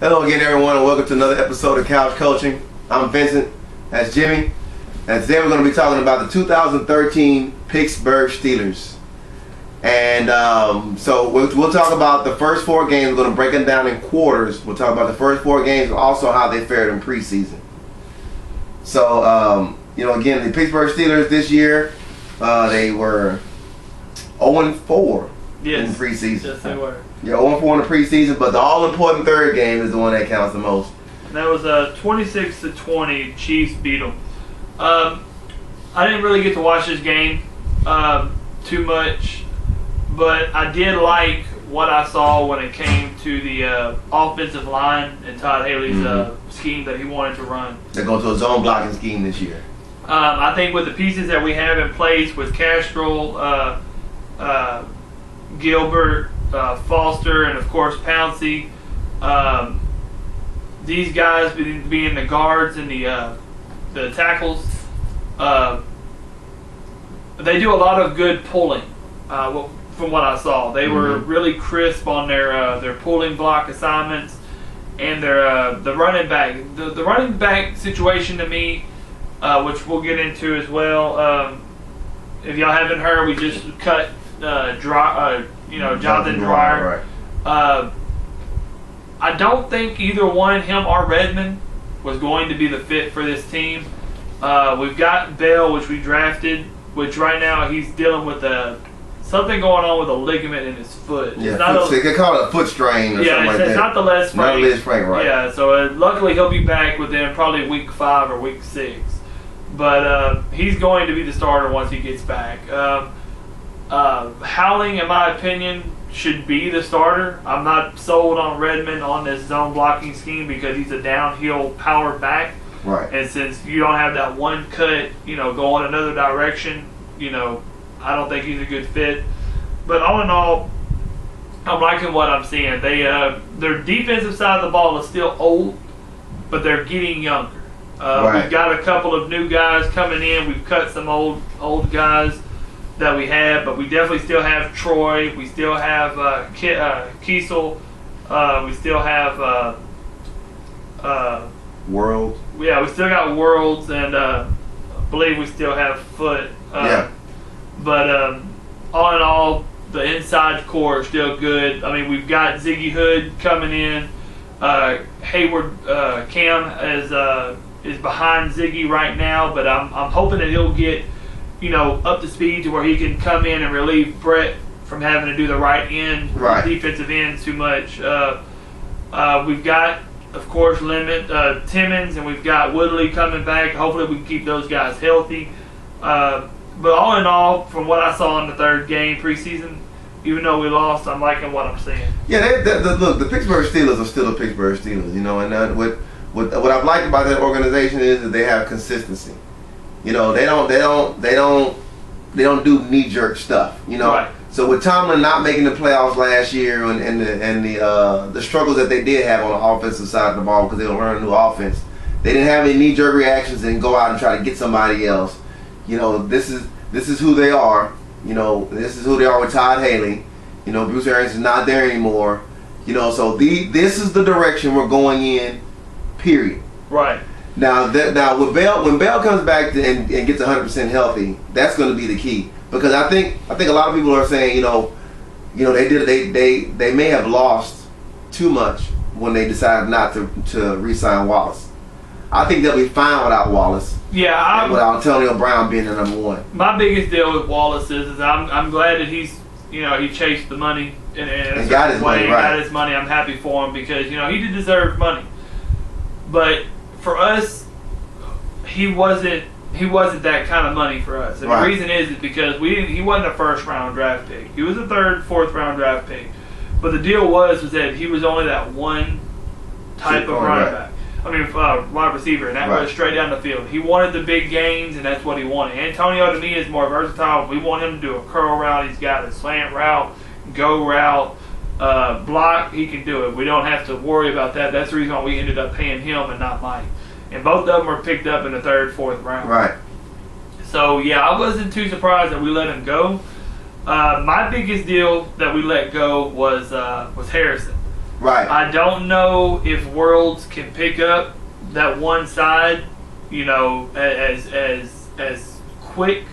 Hello again, everyone, and welcome to another episode of Couch Coaching. I'm Vincent. That's Jimmy. And today we're going to be talking about the 2013 Pittsburgh Steelers. And so we'll talk about the first 4 games. We're going to break them down in quarters. We'll talk about the first 4 games and also how they fared in preseason. So, again, the Pittsburgh Steelers this year, they were 0-4 in preseason. Yes, they were. Yeah, 0-4 in the preseason, but the all-important third game is the one that counts the most. And that was 26-20. Chiefs beat them. I didn't really get to watch this game too much, but I did like what I saw when it came to the offensive line and Todd Haley's scheme that he wanted to run. They're going to a zone blocking scheme this year. I think with the pieces that we have in place with Castrol, Gilbert, Foster, and of course Pouncey, these guys being the guards and the tackles, they do a lot of good pulling. From what I saw, they were really crisp on their pulling block assignments and their the running back. The running back situation to me, which we'll get into as well. If y'all haven't heard, we just cut Jonathan Dwyer. Right. I don't think either one, him or Redmond, was going to be the fit for this team. We've got Bell, which we drafted, which right now he's dealing with something going on with a ligament in his foot. Yeah, they can call it a foot strain or something like that. It's not the leg sprain. Not a leg sprain, right. Yeah, so luckily he'll be back within probably week 5 or week 6. But he's going to be the starter once he gets back. Howling, in my opinion, should be the starter. I'm not sold on Redmond on this zone blocking scheme because he's a downhill power back. Right. And since you don't have that one cut, going another direction, I don't think he's a good fit. But all in all, I'm liking what I'm seeing. Their defensive side of the ball is still old, but they're getting younger. Right. We've got a couple of new guys coming in. We've cut some old guys that we had, but we definitely still have Troy. We still have Kiesel. We still have World. Yeah, we still got Worlds, and I believe we still have Foot. But all in all, the inside core is still good. I mean, we've got Ziggy Hood coming in. Hayward Cam is behind Ziggy right now, but I'm hoping that he'll get up to speed to where he can come in and relieve Brett from having to do the defensive end too much. We've got, of course, Timmons, and we've got Woodley coming back. Hopefully we can keep those guys healthy. But all in all, from what I saw in the 3rd game preseason, even though we lost, I'm liking what I'm seeing. Yeah, look, the Pittsburgh Steelers are still the Pittsburgh Steelers, and what I've liked about that organization is that they have consistency. They don't do knee-jerk stuff. Right. So with Tomlin not making the playoffs last year and the struggles that they did have on the offensive side of the ball because they were learning a new offense, they didn't have any knee-jerk reactions and go out and try to get somebody else. This is who they are. This is who they are with Todd Haley. Bruce Arians is not there anymore. So this is the direction we're going in. Period. Right. Now with Bell, when Bell comes back and gets 100% healthy, that's going to be the key. Because I think a lot of people are saying, they may have lost too much when they decided not to re-sign Wallace. I think they'll be fine without Wallace. Yeah, without Antonio Brown being the number 1. My biggest deal with Wallace is I'm glad that he's he chased the money and got his money. Right. Got his money. I'm happy for him because he did deserve money. But for us, he wasn't that kind of money for us. And the reason is because he wasn't a 1st round draft pick. He was a 3rd, 4th round draft pick. But the deal was that he was only that one type of running back. Wide receiver, and that was straight down the field. He wanted the big gains, and that's what he wanted. Antonio, to me, is more versatile. We want him to do a curl route. He's got a slant route, go route, block. He can do it. We don't have to worry about that. That's the reason why we ended up paying him and not Mike. And both of them were picked up in the 3rd, 4th round. Right. So, yeah, I wasn't too surprised that we let him go. My biggest deal that we let go was Harrison. Right. I don't know if Worlds can pick up that one side, as quick.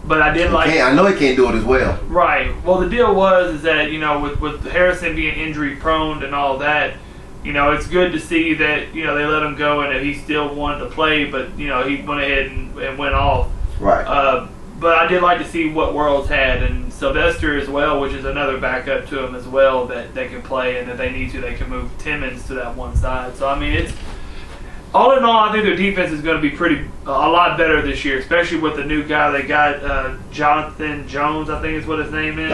But I did like. I know he can't do it as well. Right. Well, the deal is that with Harrison being injury prone and all that, it's good to see that they let him go and that he still wanted to play, but he went ahead and went off. Right. But I did like to see what Worlds had, and Sylvester as well, which is another backup to him as well that they can play, and if they need to, they can move Timmons to that one side. So I mean, it's all in all, I think their defense is going to be a lot better this year, especially with the new guy they got, Jonathan Jones, I think is what his name is.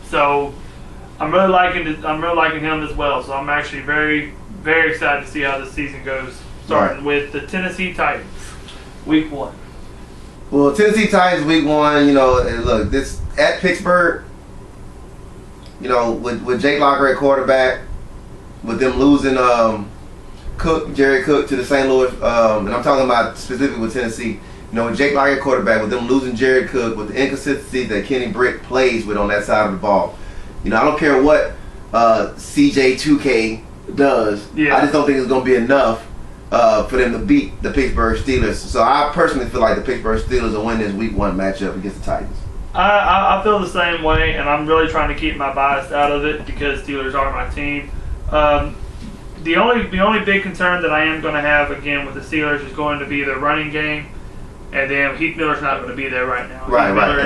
So I'm really liking him as well. So I'm actually very, very excited to see how the season goes, starting with the Tennessee Titans, Week 1. Well, Tennessee Titans Week 1, and look, this at Pittsburgh, with Jake Locker at quarterback, with them losing Jared Cook to the St. Louis, and I'm talking about specifically with Tennessee, with Jake Locker at quarterback, with them losing Jared Cook, with the inconsistency that Kenny Britt plays with on that side of the ball. I don't care what CJ2K does. Yeah. I just don't think it's going to be enough for them to beat the Pittsburgh Steelers. So I personally feel like the Pittsburgh Steelers will win this Week 1 matchup against the Titans. I feel the same way, and I'm really trying to keep my bias out of it because Steelers are my team. The only big concern that I am going to have again with the Steelers is going to be their running game, and then Heath Miller's not going to be there right now. Right, Heath Miller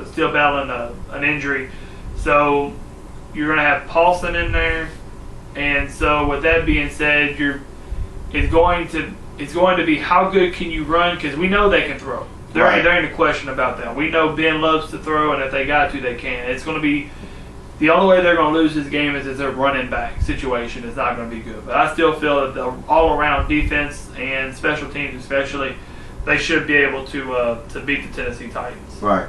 is still battling an injury, so you're going to have Paulson in there, and so with that being said, it's going to be how good can you run, because we know they can throw. There ain't a question about that. We know Ben loves to throw, and if they got to, they can. It's going to be the only way they're going to lose this game is their running back situation is not going to be good. But I still feel that the all-around defense and special teams especially, they should be able to beat the Tennessee Titans. Right.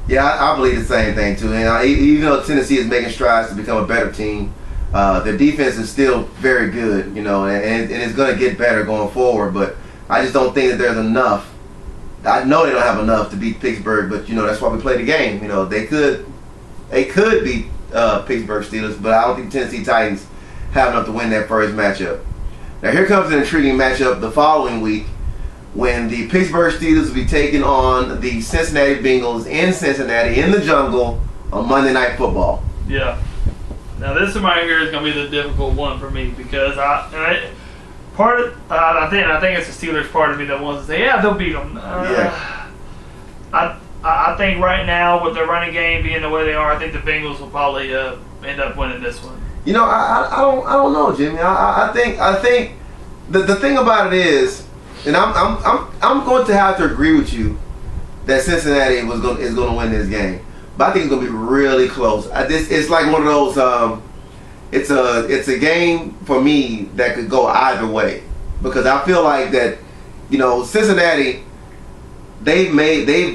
Yeah, I believe the same thing too. And even though Tennessee is making strides to become a better team, their defense is still very good, and it's going to get better going forward. But I just don't think that there's enough. I know they don't have enough to beat Pittsburgh, but that's why we play the game. They could beat Pittsburgh Steelers, but I don't think Tennessee Titans have enough to win that first matchup. Now here comes an intriguing matchup the following week when the Pittsburgh Steelers will be taking on the Cincinnati Bengals in Cincinnati in the jungle on Monday Night Football. Yeah. Now this one right here is going to be the difficult one for me because I think it's the Steelers part of me that wants to say, yeah, they'll beat them. I think right now with their running game being the way they are, I think the Bengals will probably end up winning this one. I don't know, Jimmy. I think the thing about it is, and I'm going to have to agree with you that Cincinnati is going to win this game, but I think it's going to be really close. It's like one of those. It's a game for me that could go either way because I feel like that, Cincinnati. They've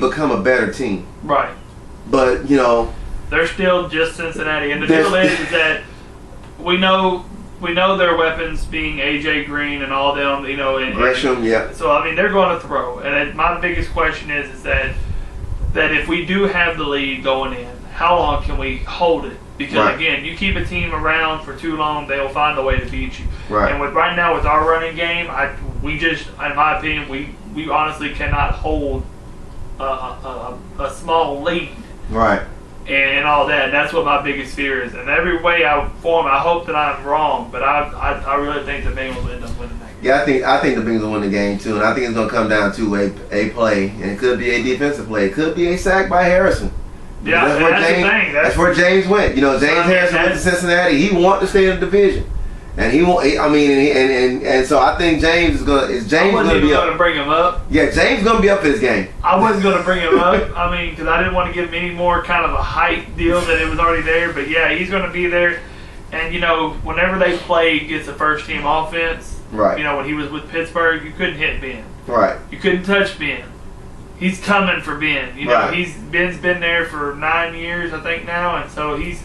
become a better team. Right. But, they're still just Cincinnati. And the deal is that we know their weapons being AJ Green and all them, and Gresham, yeah. So I mean they're going to throw. And my biggest question is that if we do have the lead going in, how long can we hold it? Because again, you keep a team around for too long, they'll find a way to beat you. Right. And right now with our running game, in my opinion, we honestly cannot hold a small lead. Right. And all that. And that's what my biggest fear is. And every way I hope that I'm wrong, but I really think the Bengals will end up winning that game. Yeah, I think the Bengals will win the game too, and I think it's going to come down to a play, and it could be a defensive play. It could be a sack by Harrison. Yeah, that's where James went. James Harrison went to Cincinnati. He wanted to stay in the division, and he won't. And so I think James is going to. Is James going to be up? Going to bring him up? Yeah, James is going to be up for this game. I wasn't going to bring him up. Because I didn't want to give him any more kind of a hype deal that it was already there. But yeah, he's going to be there. And whenever they play against the first team offense, right? When he was with Pittsburgh, you couldn't hit Ben. Right. You couldn't touch Ben. He's coming for Ben. Ben's been there for 9 years, I think now, and so he's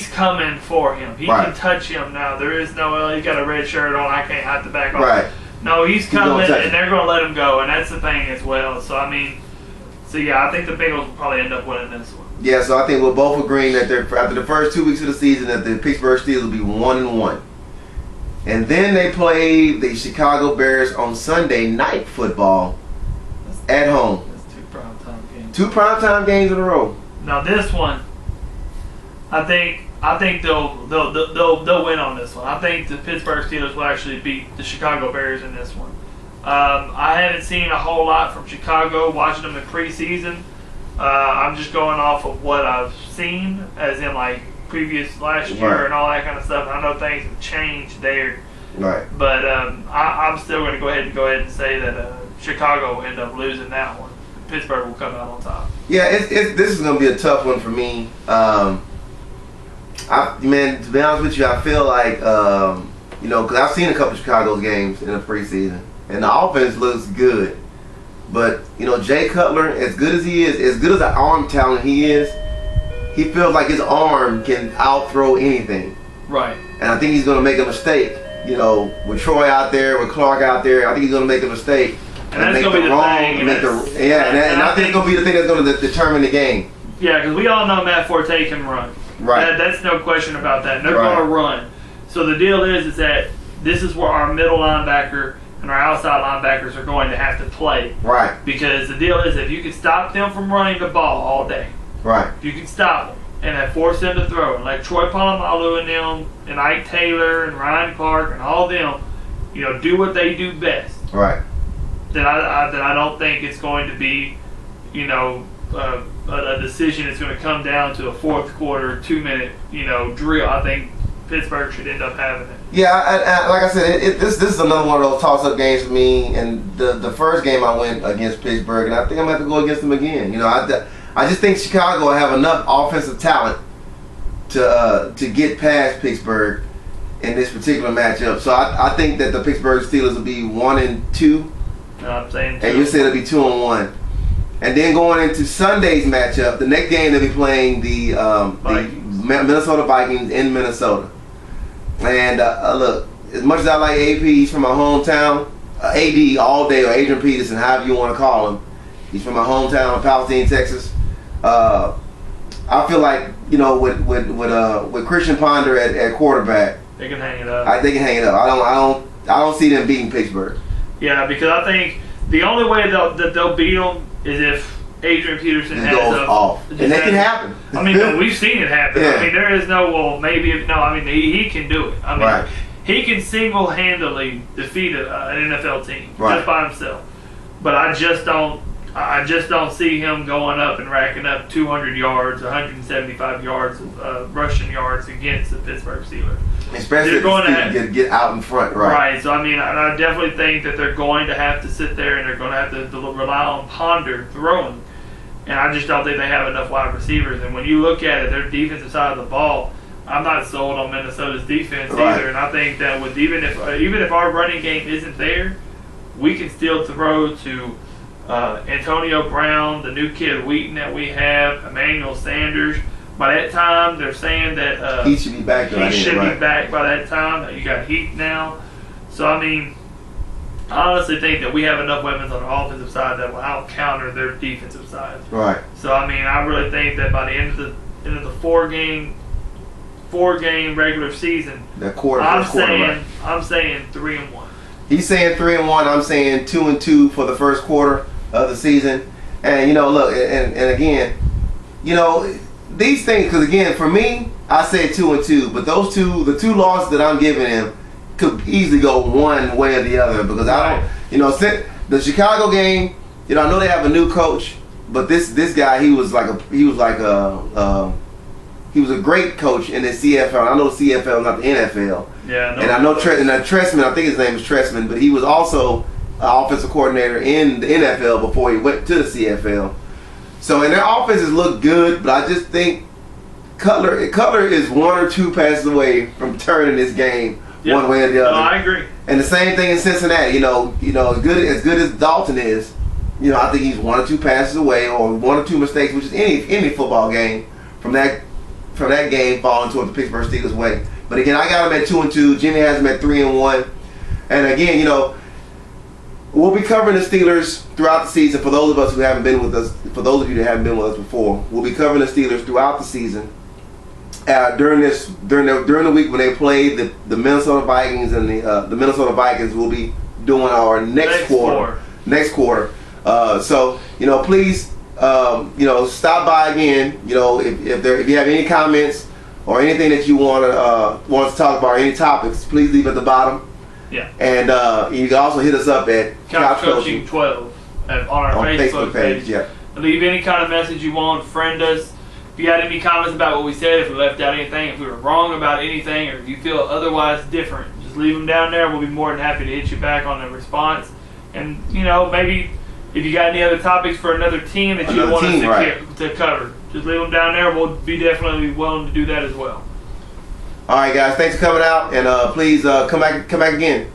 coming for him. He can touch him now. There is no, he got a red shirt on, I can't have the back off. Right. No, he's coming, and they're going to let him go, and that's the thing as well. So, I think the Bengals will probably end up winning this one. Yeah, so I think we're both agreeing that after the first 2 weeks of the season, that the Pittsburgh Steelers will be 1-1. And then they play the Chicago Bears on Sunday Night Football at home. That's 2 primetime games. 2 primetime games in a row. Now this one, I think they'll win on this one. I think the Pittsburgh Steelers will actually beat the Chicago Bears in this one. I haven't seen a whole lot from Chicago watching them in preseason. I'm just going off of what I've seen, as in like previous last year and all that kind of stuff. I know things have changed there, right? But I'm still going to go ahead and say that Chicago will end up losing that one. Pittsburgh will come out on top. Yeah, this is going to be a tough one for me. Man, to be honest with you, I feel like because I've seen a couple of Chicago's games in the preseason, and the offense looks good. But Jay Cutler, as good as he is, as good as an arm talent he is, he feels like his arm can outthrow anything. Right. And I think he's going to make a mistake. With Troy out there, with Clark out there, I think he's going to make a mistake. And that's going to be the thing. And I think it's going to be the thing that's going to determine the game. Yeah, because we all know Matt Forte can run. Right. That's no question about that. They're going to run. So the deal is that this is where our middle linebacker and our outside linebackers are going to have to play. Right. Because the deal is, if you can stop them from running the ball all day, right, if you can stop them and then force them to throw, and like Troy Polamalu and them, and Ike Taylor and Ryan Clark and all them, do what they do best. Right. Then I don't think it's going to be, a decision that's going to come down to a fourth quarter 2-minute, drill. I think Pittsburgh should end up having it. Yeah, like I said, this is another one of those toss-up games for me. And the first game I went against Pittsburgh, and I think I'm going to have to go against them again. I just think Chicago will have enough offensive talent to get past Pittsburgh in this particular matchup. So I think that the Pittsburgh Steelers will be 1-2. No, I'm saying 2. And you said it'll be 2-1. And then going into Sunday's matchup, the next game they'll be playing the Minnesota Vikings in Minnesota. And look, as much as I like AP, he's from my hometown. AD all day, or Adrian Peterson, however you want to call him. He's from my hometown of Palestine, Texas. I feel like with Christian Ponder at quarterback, they can hang it up. They can hang it up. I don't see them beating Pittsburgh. Yeah, because I think the only way that they'll beat them is if Adrian Peterson has off. And that can happen. I mean, we've seen it happen. Yeah. I mean, there is no, he can do it. I mean, right. He can single-handedly defeat an NFL team just by himself. But I just don't see him going up and racking up 200 yards, 175 yards of rushing yards against the Pittsburgh Steelers. Especially if they get out in front, right? Right. So I definitely think that they're going to have to sit there and they're going to have to rely on Ponder throwing, and I just don't think they have enough wide receivers. And when you look at it, their defensive side of the ball, I'm not sold on Minnesota's defense either. And I think that with even if our running game isn't there, we can still throw to Antonio Brown, the new kid Wheaton that we have, Emmanuel Sanders. By that time, they're saying that he should be back. He should be back by that time. You got Heath now. So, I honestly think that we have enough weapons on the offensive side that will out-counter their defensive side. Right. So, I really think that by the end of the four-game regular season, I'm saying 3-1. He's saying 3-1. I'm saying 2-2 for the first quarter of the season. And look, and again, these things, because again, for me, I say 2-2, but the two losses that I'm giving him could easily go one way or the other, because I don't, the Chicago game, I know they have a new coach, but this guy, he was a great coach in the CFL. I know the CFL, not the NFL. Yeah, and I know Trestman, I think his name is Trestman, but he was also an offensive coordinator in the NFL before he went to the CFL. So, and their offenses look good, but I just think Cutler is 1 or 2 passes away from turning this game one way or the other. No, I agree. And the same thing in Cincinnati. As good as Dalton is, I think he's 1 or 2 passes away, or 1 or 2 mistakes, which is any football game, from that game falling towards the Pittsburgh Steelers' way. But again, I got him at 2-2. Jimmy has him at 3-1. And again, We'll be covering the Steelers throughout the season. For those of us who haven't been with us, for those of you that haven't been with us before, we'll be covering the Steelers throughout the season. During the week when they play the Minnesota Vikings and the Minnesota Vikings, we'll be doing our next quarter. So please stop by again. If you have any comments or anything that you want to talk about, or any topics, please leave at the bottom. Yeah. And you can also hit us up at Couch Coaching 12 on our Facebook page. Yeah. Leave any kind of message you want. Friend us. If you had any comments about what we said, if we left out anything, if we were wrong about anything, or if you feel otherwise different, just leave them down there. We'll be more than happy to hit you back on a response. And maybe if you got any other topics for another team that you want us to cover, just leave them down there. We'll be definitely willing to do that as well. All right, guys. Thanks for coming out, and please come back again.